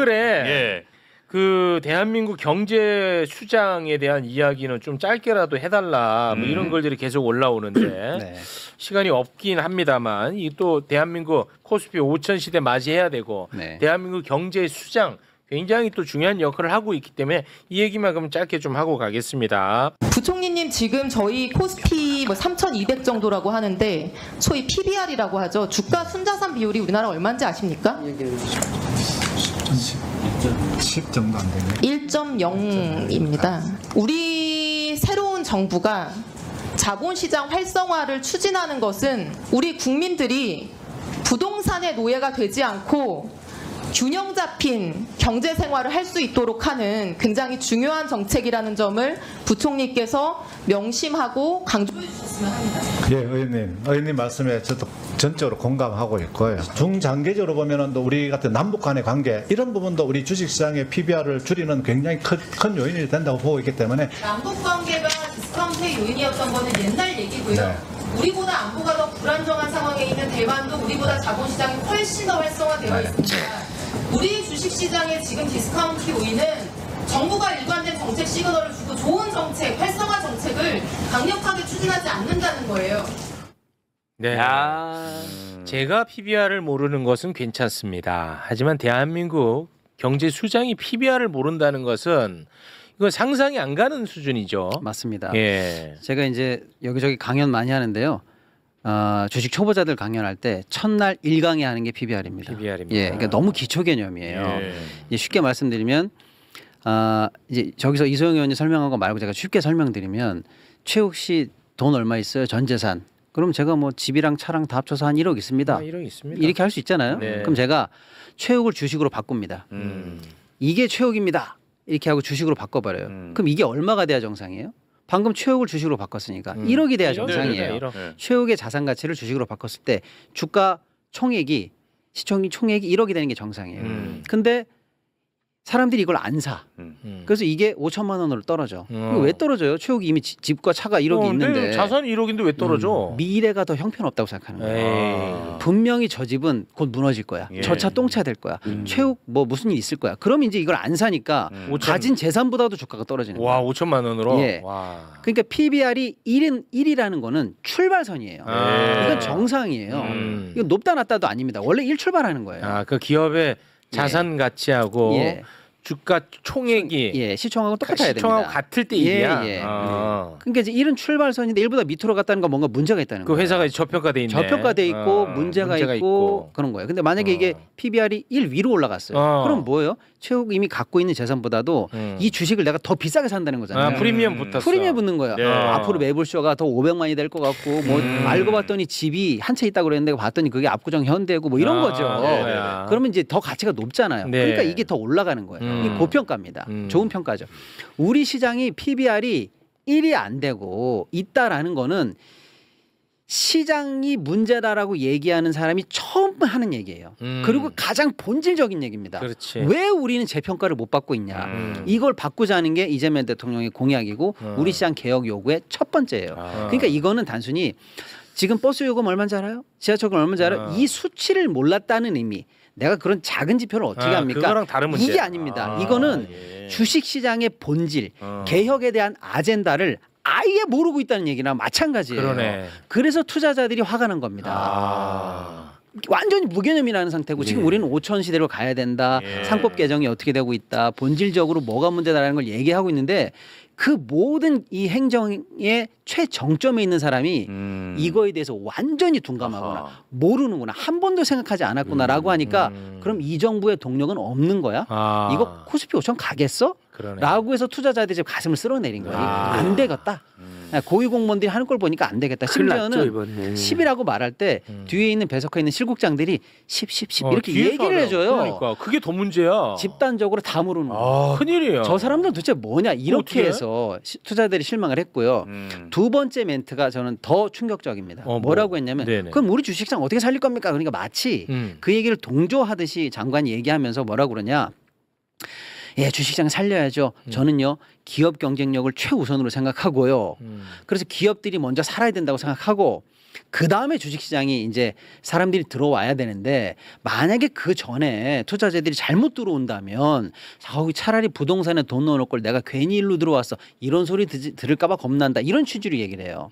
댓글에 예. 그 대한민국 경제 수장에 대한 이야기는 좀 짧게라도 해달라 뭐 이런 글들이 계속 올라오는데 네. 시간이 없긴 합니다만 이 또 대한민국 코스피 5천 시대 맞이해야 되고 네. 대한민국 경제 수장 굉장히 또 중요한 역할을 하고 있기 때문에 이 얘기만 그럼 짧게 좀 하고 가겠습니다. 부총리님 지금 저희 코스피 뭐 3,200 정도라고 하는데 소위 PBR이라고 하죠. 주가 순자산 비율이 우리나라 얼마인지 아십니까? 10 정도 안 되네. 1.0입니다. 우리 새로운 정부가 자본시장 활성화를 추진하는 것은 우리 국민들이 부동산의 노예가 되지 않고 균형 잡힌 경제 생활을 할 수 있도록 하는 굉장히 중요한 정책이라는 점을 부총리께서 명심하고 강조해 주셨으면 합니다. 예, 의원님 말씀에 저도 전적으로 공감하고 있고요. 중장기적으로 보면은 또 우리 같은 남북 간의 관계 이런 부분도 우리 주식시장의 PBR을 줄이는 굉장히 큰 요인이 된다고 보고 있기 때문에 남북 관계가 디스카운트의 요인이었던 거는 옛날 얘기고요. 네. 우리보다 안보가 더 불안정한 상황에 있는 대만도 우리보다 자본시장이 훨씬 더 활성화되어 있습니다. 우리 주식시장의 지금 디스카운트 요인은 정부가 일관된 정책 시그널을 주고 좋은 정책, 활성화 정책을 강력하게 추진하지 않는다는 거예요. 네. 제가 PBR을 모르는 것은 괜찮습니다. 하지만 대한민국 경제 수장이 PBR을 모른다는 것은 이건 상상이 안 가는 수준이죠. 맞습니다. 예. 제가 이제 여기저기 강연 많이 하는데요. 주식 초보자들 강연할 때 첫날 1강에 하는 게 PBR입니다. PBR입니다. 예, 그러니까 너무 기초 개념이에요. 예. 이제 쉽게 말씀드리면 이제 저기서 이소영 의원이 설명한 거 말고 제가 쉽게 설명드리면 최욱 씨 돈 얼마 있어요? 전 재산. 그럼 제가 뭐 집이랑 차랑 다 합쳐서 한 1억 있습니다. 1억 있습니다. 이렇게 할 수 있잖아요. 네. 그럼 제가 최욱을 주식으로 바꿉니다. 이게 최욱입니다. 이렇게 하고 주식으로 바꿔버려요. 그럼 이게 얼마가 돼야 정상이에요? 방금 최욱을 주식으로 바꿨으니까 1억이 돼야 정상이에요. 1억. 최욱의 자산 가치를 주식으로 바꿨을 때 주가 총액이 시총 총액이 1억이 되는 게 정상이에요. 근데 사람들이 이걸 안 사. 그래서 이게 5천만 원으로 떨어져. 이거 왜 떨어져요? 최욱이 이미 집과 차가 1억이 있는데 자산이 1억인데 왜 떨어져? 미래가 더 형편없다고 생각하는 거예요. 에이. 분명히 저 집은 곧 무너질 거야. 예. 저 차 똥차 될 거야. 최욱 뭐 무슨 일 있을 거야. 그럼 이제 이걸 안 사니까 가진 재산보다도 주가가 떨어지는 와, 거예요. 5천만 원으로. 예. 와. 그러니까 PBR이 1이라는 거는 출발선이에요. 아. 이건 정상이에요. 이건 높다 낮다도 아닙니다. 원래 1 출발하는 거예요. 아, 그 기업의 자산 가치하고 예. 주가 총액이 예, 시총하고 똑같아야 시총하고 됩니다. 같을 때 일이야. 예, 예. 아. 그러니까 이제 1은 출발선인데 1보다 밑으로 갔다는 건 뭔가 문제가 있다는 그 거예요. 회사가 저평가돼 있네. 저평가돼 있고 어, 문제가 있고 그런 거예요. 근데 만약에 이게 PBR이 1 위로 올라갔어요. 그럼 뭐예요? 최욱 이미 갖고 있는 재산보다도 이 주식을 내가 더 비싸게 산다는 거잖아요. 아, 프리미엄 붙었어. 프리미엄 붙는 거야. 네. 앞으로 매불쇼가 더 500만이 될 것 같고 뭐 알고 봤더니 집이 한 채 있다고 그랬는데 봤더니 그게 압구정 현대고 뭐 이런 거죠. 네. 그러면 이제 더 가치가 높잖아요. 네. 그러니까 이게 더 올라가는 거예요. 이 고평가입니다. 좋은 평가죠. 우리 시장이 PBR이 1이 안 되고 있다라는 거는 시장이 문제다라고 얘기하는 사람이 처음 하는 얘기예요. 그리고 가장 본질적인 얘기입니다. 그렇지. 왜 우리는 재평가를 못 받고 있냐. 이걸 바꾸자는 게 이재명 대통령의 공약이고 우리 시장 개혁 요구의 첫 번째예요. 그러니까 이거는 단순히 지금 버스 요금 얼마인지 알아요? 지하철 얼마인지 알아요? 이 수치를 몰랐다는 의미. 내가 그런 작은 지표를 어떻게 합니까? 그거랑 다른 문제. 이게 아닙니다. 이거는 주식시장의 본질, 개혁에 대한 아젠다를 아예 모르고 있다는 얘기나 마찬가지예요. 그러네. 그래서 투자자들이 화가 난 겁니다. 완전히 무개념이라는 상태고 지금 우리는 5천 시대로 가야 된다. 상법 개정이 어떻게 되고 있다. 본질적으로 뭐가 문제다라는 걸 얘기하고 있는데 그 모든 이 행정의 최정점에 있는 사람이 이거에 대해서 완전히 둔감하거나 모르는구나. 한 번도 생각하지 않았구나라고 하니까 그럼 이 정부의 동력은 없는 거야? 이거 코스피 5천 가겠어? 그러네. 라고 해서 투자자들이 지금 가슴을 쓸어내린 거예요. 안 되겠다. 고위공무원들이 하는 걸 보니까 안 되겠다. 심지어는 10이라고 말할 때 뒤에 있는 배석해 있는 실국장들이 10 이렇게 얘기를 해줘요. 그러니까 그게 더 문제야. 집단적으로 다 모르는 거예요. 큰일이야. 저 사람들은 도대체 뭐냐 이렇게 어떻게? 해서 투자들이 실망을 했고요. 두 번째 멘트가 저는 더 충격적입니다. 뭐라고 했냐면 네네. 그럼 우리 주식시장 어떻게 살릴 겁니까? 그러니까 마치 그 얘기를 동조하듯이 장관이 얘기하면서 뭐라고 그러냐. 예, 주식시장 살려야죠. 저는요 기업 경쟁력을 최우선으로 생각하고요. 그래서 기업들이 먼저 살아야 된다고 생각하고 그 다음에 주식시장이 이제 사람들이 들어와야 되는데 만약에 그 전에 투자자들이 잘못 들어온다면 차라리 부동산에 돈 넣어놓을 걸 내가 괜히 일로 들어왔어 이런 소리 들을까봐 겁난다 이런 취지로 얘기를 해요.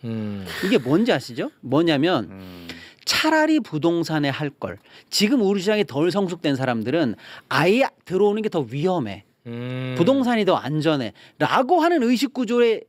이게 뭔지 아시죠? 뭐냐면 차라리 부동산에 할 걸 지금 우리 시장이 덜 성숙된 사람들은 아예 들어오는 게 더 위험해. 부동산이 더 안전해 라고 하는 의식구조를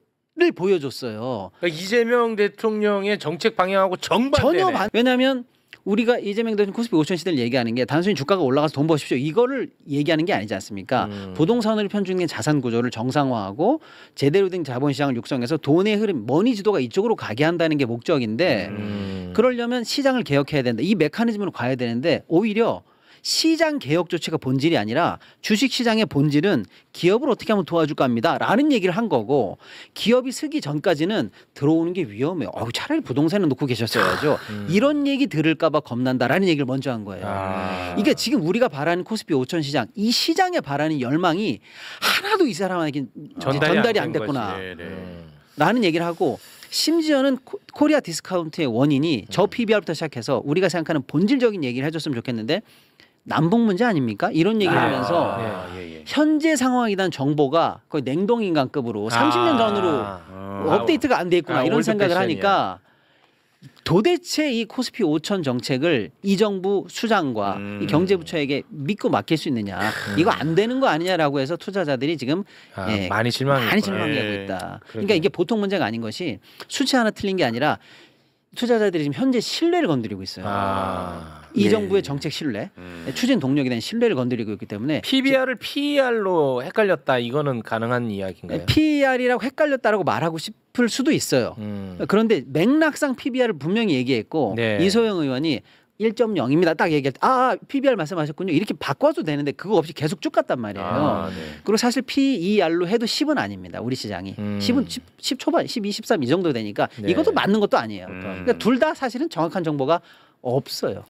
보여줬어요. 그러니까 이재명 대통령의 정책 방향하고 정반대네. 전혀 왜냐하면 우리가 이재명 대통령 코스피 5천 시대를 얘기하는 게 단순히 주가가 올라가서 돈 버십시오 이거를 얘기하는 게 아니지 않습니까? 부동산으로 편중된 자산 구조를 정상화하고 제대로 된 자본시장을 육성해서 돈의 흐름, 머니 지도가 이쪽으로 가게 한다는 게 목적인데 그러려면 시장을 개혁해야 된다. 이 메커니즘으로 가야 되는데 오히려 시장 개혁 조치가 본질이 아니라 주식시장의 본질은 기업을 어떻게 하면 도와줄까 합니다. 라는 얘기를 한 거고 기업이 쓰기 전까지는 들어오는 게 위험해요. 차라리 부동산에 놓고 계셨어야죠. 이런 얘기 들을까 봐 겁난다라는 얘기를 먼저 한 거예요. 그러니까 지금 우리가 바라는 코스피 5천 시장 이 시장에 바라는 열망이 하나도 이 사람에게 전달이 안 됐구나. 라는 얘기를 하고 심지어는 코리아 디스카운트의 원인이 저 PBR부터 시작해서 우리가 생각하는 본질적인 얘기를 해줬으면 좋겠는데 남북 문제 아닙니까? 이런 얘기를 하면서 현재 상황에 대한 정보가 거의 냉동인간급으로 30년 전으로 업데이트가 안 돼 있구나 이런 생각을 하니까 도대체 이 코스피 5천 정책을 이 정부 수장과 이 경제부처에게 믿고 맡길 수 있느냐 이거 안 되는 거 아니냐라고 해서 투자자들이 지금 많이 실망하고 있다. 그러니까 이게 보통 문제가 아닌 것이 수치 하나 틀린 게 아니라 투자자들이 지금 현재 신뢰를 건드리고 있어요. 이 정부의 정책 신뢰, 추진 동력에 대한 신뢰를 건드리고 있기 때문에 PBR을 PER로 헷갈렸다 이거는 가능한 이야기인가요? PER이라고 헷갈렸다라고 말하고 싶을 수도 있어요. 그런데 맥락상 PBR을 분명히 얘기했고 이소영 의원이 1.0입니다. 딱 얘기할 때 PBR 말씀하셨군요. 이렇게 바꿔도 되는데 그거 없이 계속 쭉 갔단 말이에요. 그리고 사실 PER로 해도 10은 아닙니다. 우리 시장이. 10은 10 초반, 12, 13 이 정도 되니까 이것도 맞는 것도 아니에요. 그러니까 둘 다 사실은 정확한 정보가 없어요.